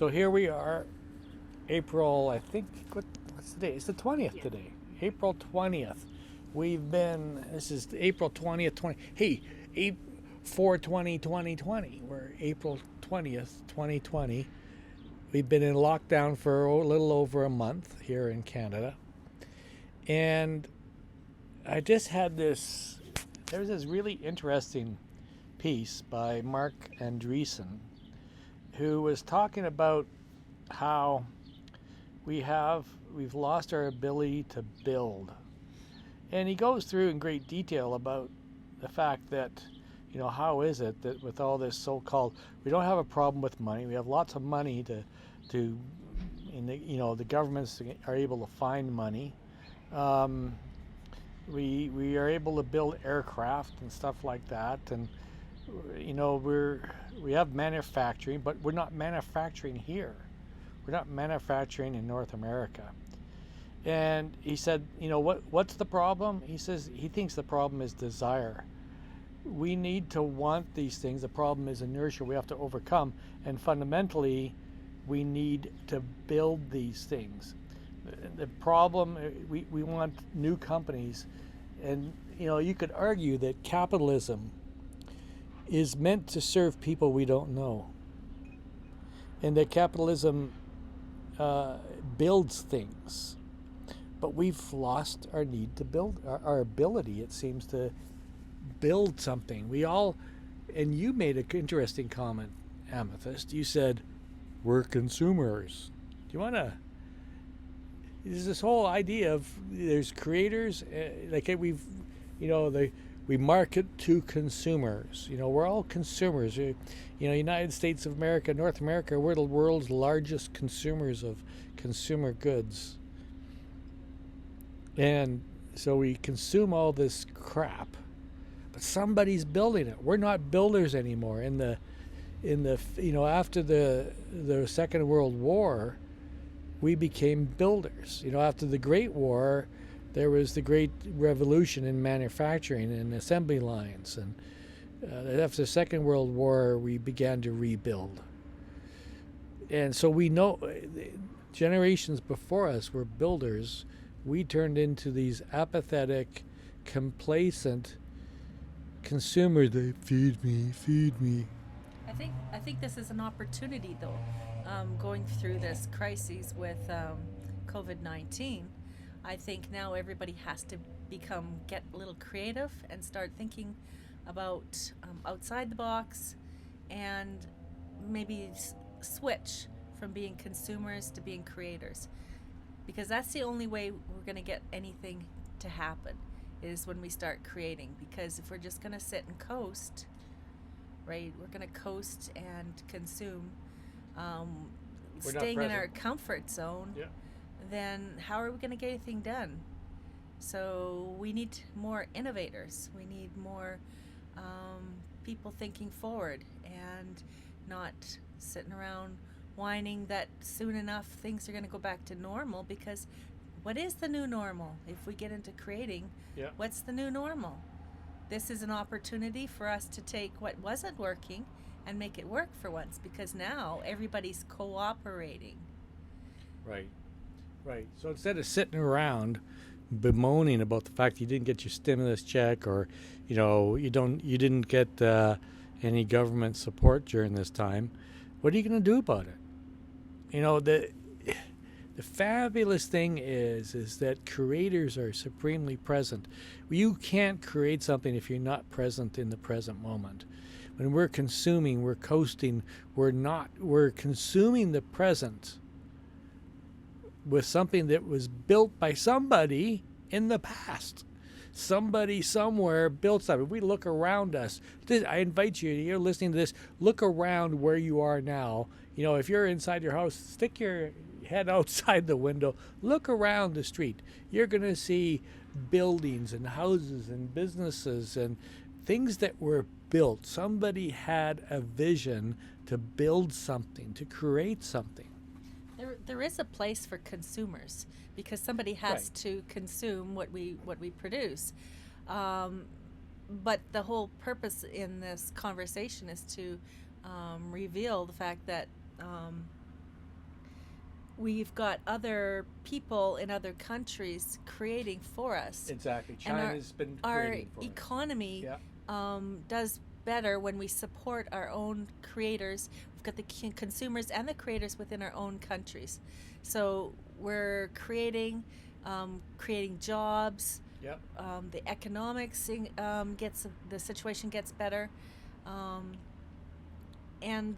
So here we are, April, I think, what's the day? It's the 20th today. April 20th. This is April 20th, 20. Hey, 4/20, 2020. We're April 20th, 2020. We've been in lockdown for a little over a month here in Canada. And I just had there was this really interesting piece by Mark Andreessen, who was talking about how we've lost our ability to build. And he goes through in great detail about the fact that, how is it that with all this so-called, we don't have a problem with money. We have lots of money the governments are able to find money. We are able to build aircraft and stuff like that, and we have manufacturing, but we're not manufacturing here. We're not manufacturing in North America. And he said, what's the problem? He says he thinks the problem is desire. We need to want these things. The problem is inertia we have to overcome. And fundamentally, we need to build these things. The problem, we want new companies. And, you could argue that capitalism is meant to serve people we don't know. And that capitalism builds things. But we've lost our need to build, our ability, it seems, to build something. And you made an interesting comment, Amethyst. You said, we're consumers. Do you want to, there's this whole idea of there's creators, we market to consumers. We're all consumers. United States of America, North America, we're the world's largest consumers of consumer goods. And so we consume all this crap, but somebody's building it. We're not builders anymore. After the Second World War, we became builders. After the Great War, there was the Great Revolution in manufacturing and assembly lines, and after the Second World War, we began to rebuild. And so we know generations before us were builders. We turned into these apathetic, complacent consumers. They feed me. I think this is an opportunity, though, going through this crisis with COVID-19. I think now everybody has to get a little creative and start thinking about outside the box, and maybe switch from being consumers to being creators. Because that's the only way we're going to get anything to happen, is when we start creating. Because if we're just going to sit and coast, right, we're going to coast and consume, staying in our comfort zone, then how are we going to get anything done? So we need more innovators. We need more people thinking forward and not sitting around whining that soon enough things are going to go back to normal. Because what is the new normal? If we get into creating, what's the new normal? This is an opportunity for us to take what wasn't working and make it work for once, because now everybody's cooperating. Right. So instead of sitting around bemoaning about the fact you didn't get your stimulus check, or you didn't get any government support during this time, what are you going to do about it? The fabulous thing is that creators are supremely present. You can't create something if you're not present in the present moment. When we're consuming, we're coasting, we're consuming the present with something that was built by somebody in the past. Somebody somewhere built something. We look around us. I invite you're listening to this, look around where you are now. If you're inside your house, stick your head outside the window, look around the street. You're going to see buildings and houses and businesses and things that were built. Somebody had a vision to build something, to create something. There is a place for consumers, because somebody has to consume what we produce. But the whole purpose in this conversation is to reveal the fact that we've got other people in other countries creating for us. Exactly. And China's been our creating for us. economy Yeah. does better when we support our own creators. We've got the consumers and the creators within our own countries. So we're creating jobs. Yep. The economics the situation gets better, um, and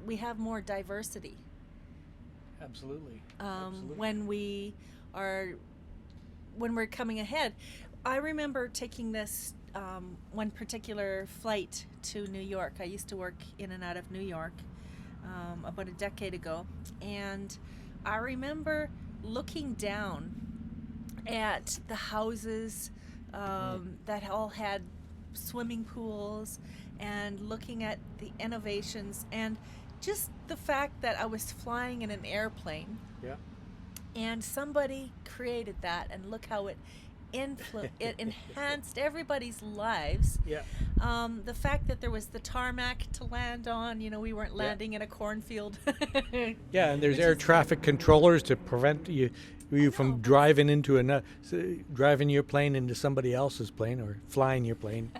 we have more diversity. Absolutely. um, Absolutely. when we're coming ahead. I remember taking this one particular flight to New York. I used to work in and out of New York about a decade ago, and I remember looking down at the houses that all had swimming pools, and looking at the innovations, and just the fact that I was flying in an airplane Yeah. and somebody created that, and look how it it enhanced everybody's lives. Yeah. The fact that there was the tarmac to land on, we weren't landing in a cornfield. Yeah, and there's Which air is- traffic controllers to prevent you from driving driving your plane into somebody else's plane, or flying your plane,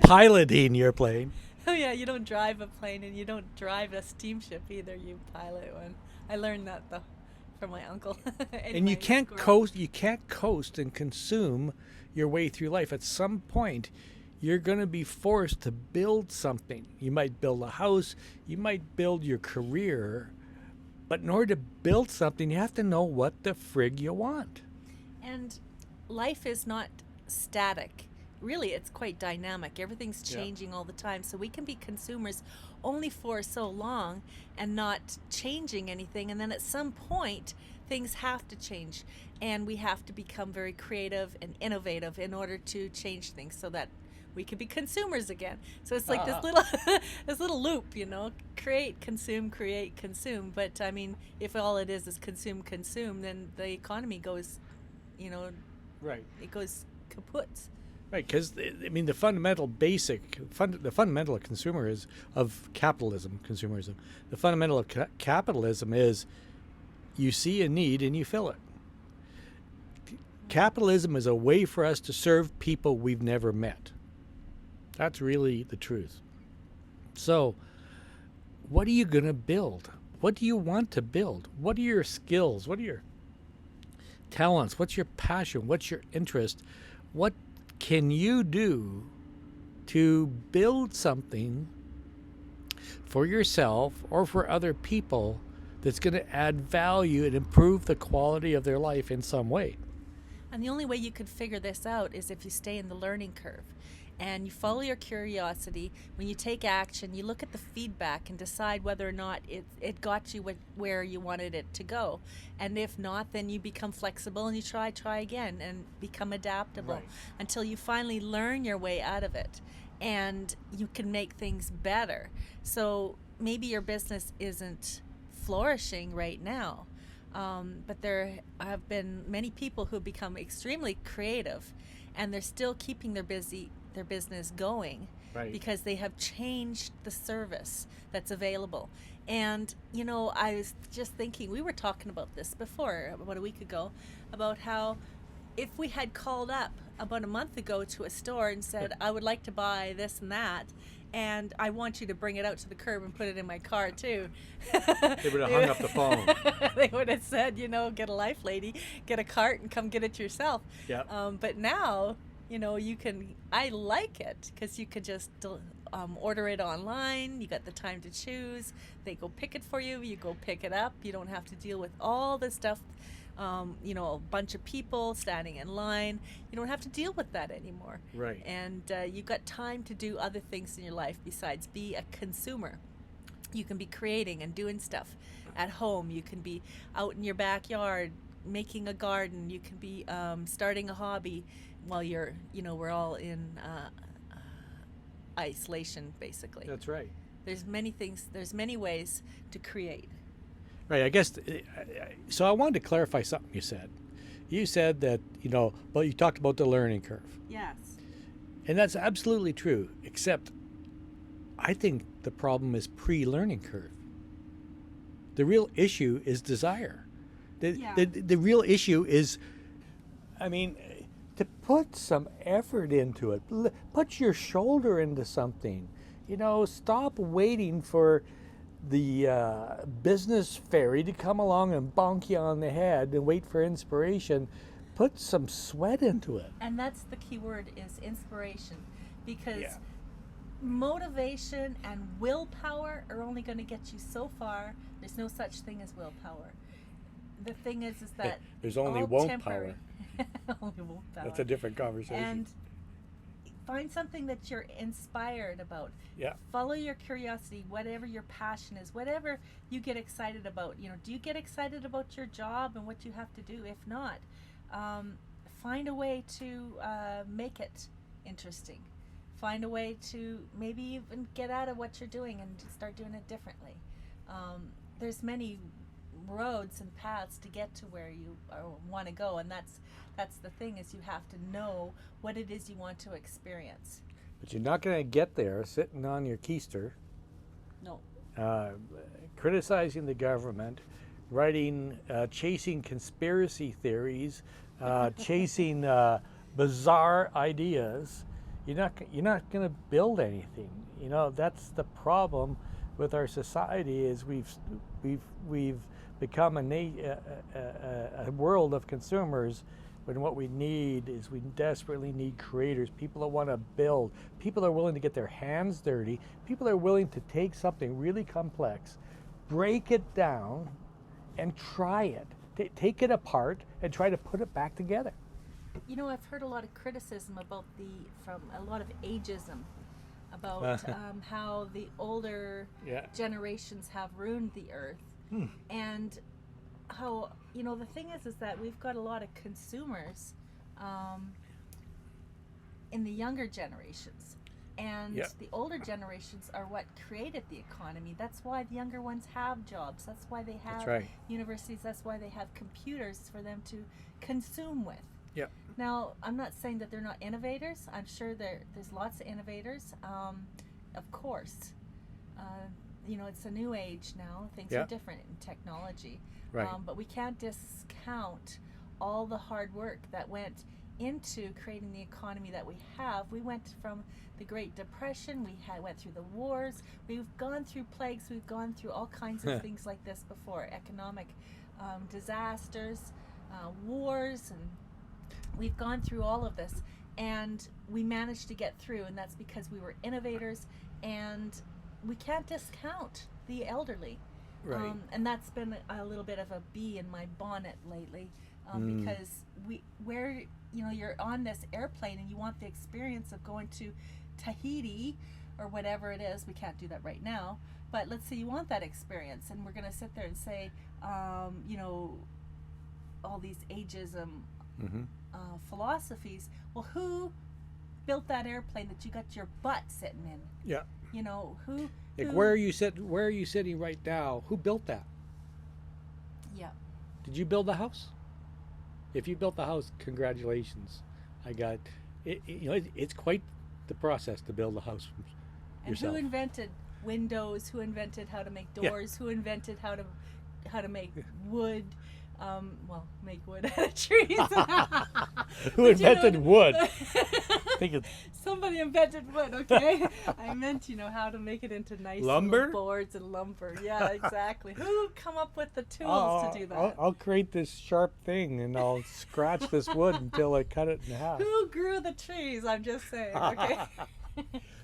piloting your plane. Oh yeah, you don't drive a plane, and you don't drive a steamship either. You pilot one. I learned that though from my uncle. And you can't coast. You can't coast and consume your way through life. At some point, you're going to be forced to build something. You might build a house. You might build your career. But in order to build something, you have to know what the frig you want. And life is not static. Really, it's quite dynamic. Everything's changing all the time. So we can be consumers only for so long and not changing anything. And then at some point, things have to change. And we have to become very creative and innovative in order to change things so that we can be consumers again. So it's like this little loop, create, consume, create, consume. But I mean, if all it is consume, then the economy goes, Right. it goes kaput. Right, because the fundamental of consumerism. The fundamental of capitalism is you see a need and you fill it. Capitalism is a way for us to serve people we've never met. That's really the truth. So, what are you going to build? What do you want to build? What are your skills? What are your talents? What's your passion? What's your interest? What can you do to build something for yourself or for other people that's going to add value and improve the quality of their life in some way? And the only way you could figure this out is if you stay in the learning curve and you follow your curiosity. When you take action, you look at the feedback and decide whether or not it got you where you wanted it to go. And if not, then you become flexible and you try again and become adaptable until you finally learn your way out of it and you can make things better. So maybe your business isn't flourishing right now. But there have been many people who have become extremely creative, and they're still keeping their business going because they have changed the service that's available. And I was just thinking, we were talking about this before, about a week ago, about how if we had called up about a month ago to a store and said, I would like to buy this and that, and I want you to bring it out to the curb and put it in my car too. They would have hung up the phone. They would have said, get a life, lady, get a cart and come get it yourself. Yep. But now, you can, I like it because you could just order it online. You got the time to choose. They go pick it for you. You go pick it up. You don't have to deal with all the stuff. A bunch of people standing in line. You don't have to deal with that anymore. Right. And you've got time to do other things in your life besides be a consumer. You can be creating and doing stuff at home. You can be out in your backyard making a garden. You can be starting a hobby while you're, we're all in isolation, basically. That's right. There's many things, there's many ways to create. Right, I guess, so I wanted to clarify something you said. You said that, well, you talked about the learning curve. Yes. And that's absolutely true, except I think the problem is pre-learning curve. The real issue is desire. Yeah. The real issue is, I mean, to put some effort into it. Put your shoulder into something. You know, stop waiting for the business fairy to come along and bonk you on the head and wait for inspiration. Put some sweat into it. And that's the key word, is inspiration, because Yeah. motivation and willpower are only going to get you so far. There's no such thing as willpower. The thing is that There's only all won't temporary. power. Only won't power. That's a different conversation. And find something that you're inspired about. Yeah. Follow your curiosity, whatever your passion is, whatever you get excited about. You know, do you get excited about your job and what you have to do? If not, find a way to make it interesting. Find a way to maybe even get out of what you're doing and start doing it differently. There's many roads and paths to get to where you want to go, and that's the thing, is you have to know what it is you want to experience. But you're not going to get there sitting on your keister, No. criticizing the government, chasing conspiracy theories, chasing bizarre ideas. You're not going to build anything. You know, that's the problem with our society, is we've become a world of consumers, when what we need is, we desperately need creators, people that want to build, people that are willing to get their hands dirty, people that are willing to take something really complex, break it down, and try it. Take it apart and try to put it back together. You know, I've heard a lot of criticism from a lot of ageism about how the older generations have ruined the earth. And how, you know, the thing is that we've got a lot of consumers in the younger generations, and the older generations are what created the economy. That's why the younger ones have jobs. That's why they have universities. That's why they have computers for them to consume with. Yeah. Now, I'm not saying that they're not innovators. I'm sure there's lots of innovators, of course. You know, it's a new age now. Things are different in technology. Right. But we can't discount all the hard work that went into creating the economy that we have. We went from the Great Depression, went through the wars, we've gone through plagues, we've gone through all kinds of things like this before, economic disasters, wars, and we've gone through all of this, and we managed to get through, and that's because we were innovators, and we can't discount the elderly. Right. And that's been a little bit of a bee in my bonnet lately, because you're on this airplane and you want the experience of going to Tahiti or whatever it is. We can't do that right now, but let's say you want that experience, and we're going to sit there and say, you know, all these ageism philosophies. Well, who built that airplane that you got your butt sitting in? Yeah. You know, who Where are you sitting right now? Who built that? Yeah. Did you build the house? If you built the house, congratulations. I got it. You know, it's quite the process to build a house yourself. And who invented windows? Who invented how to make doors? Who invented how to make wood? Make wood out of trees. Who invented wood? I think it's somebody invented wood. Okay, I meant, you know, how to make it into nice lumber little boards and lumber. Yeah, exactly. Who come up with the tools to do that? I'll create this sharp thing and I'll scratch this wood until I cut it in half. Who grew the trees? I'm just saying. Okay.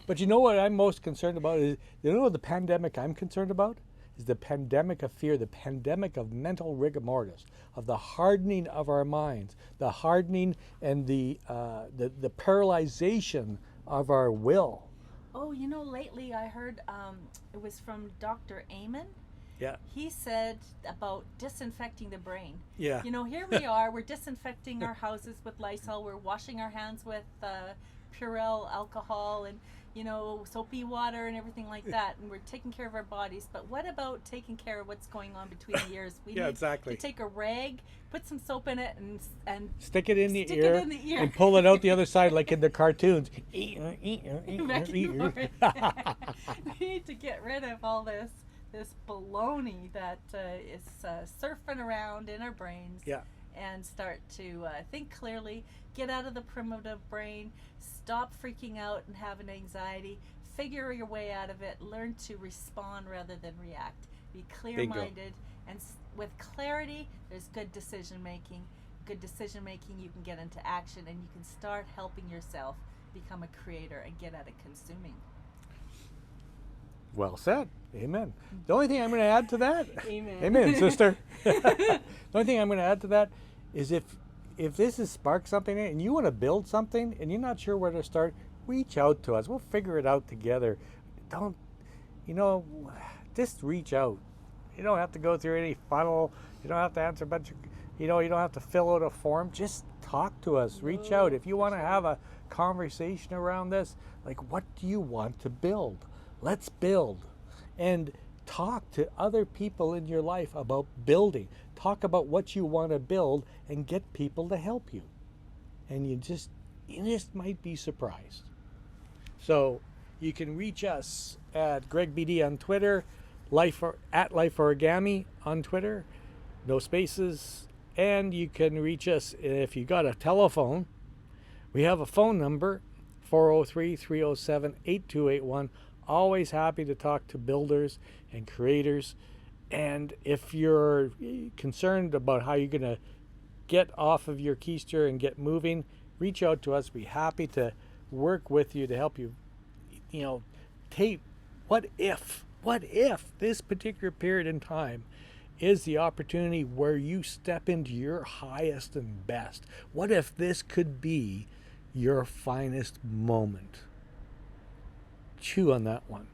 But you know what I'm most concerned about is, you know, the pandemic I'm concerned about is the pandemic of fear, the pandemic of mental rigor mortis, of the hardening of our minds, the hardening and the paralyzation of our will. Oh, you know, lately I heard it was from Dr. Amen. Yeah. He said about disinfecting the brain. Yeah. You know, here we are, we're disinfecting our houses with Lysol, we're washing our hands with Purell alcohol and, you know, soapy water and everything like that, and we're taking care of our bodies. But what about taking care of what's going on between the ears? We need exactly. to take a rag, put some soap in it, and stick it in the ear and pull it out the other side like in the cartoons. We need to get rid of all this this baloney that is surfing around in our brains. Yeah. And start to think clearly, get out of the primitive brain, stop freaking out and having anxiety, figure your way out of it, learn to respond rather than react. Be clear-minded, and with clarity, there's good decision making. Good decision making, you can get into action, and you can start helping yourself become a creator and get out of consuming. Well said. Amen. The only thing I'm going to add to that, Amen. Amen, sister. The only thing I'm going to add to that is if this has sparked something and you want to build something and you're not sure where to start, reach out to us. We'll figure it out together. Don't, just reach out. You don't have to go through any funnel. You don't have to answer a bunch of, you don't have to fill out a form. Just talk to us. Reach out. If you want to have a conversation around this, like, what do you want to build? Let's build. And talk to other people in your life about building. Talk about what you want to build and get people to help you. And you just might be surprised. So you can reach us at GregBD on Twitter, at Life Origami on Twitter, no spaces. And you can reach us if you got a telephone. We have a phone number, 403-307-8281. Always happy to talk to builders and creators. And if you're concerned about how you're going to get off of your keister and get moving, reach out to us. We're happy to work with you to help you, take what if this particular period in time is the opportunity where you step into your highest and best. What if this could be your finest moment? Chew on that one.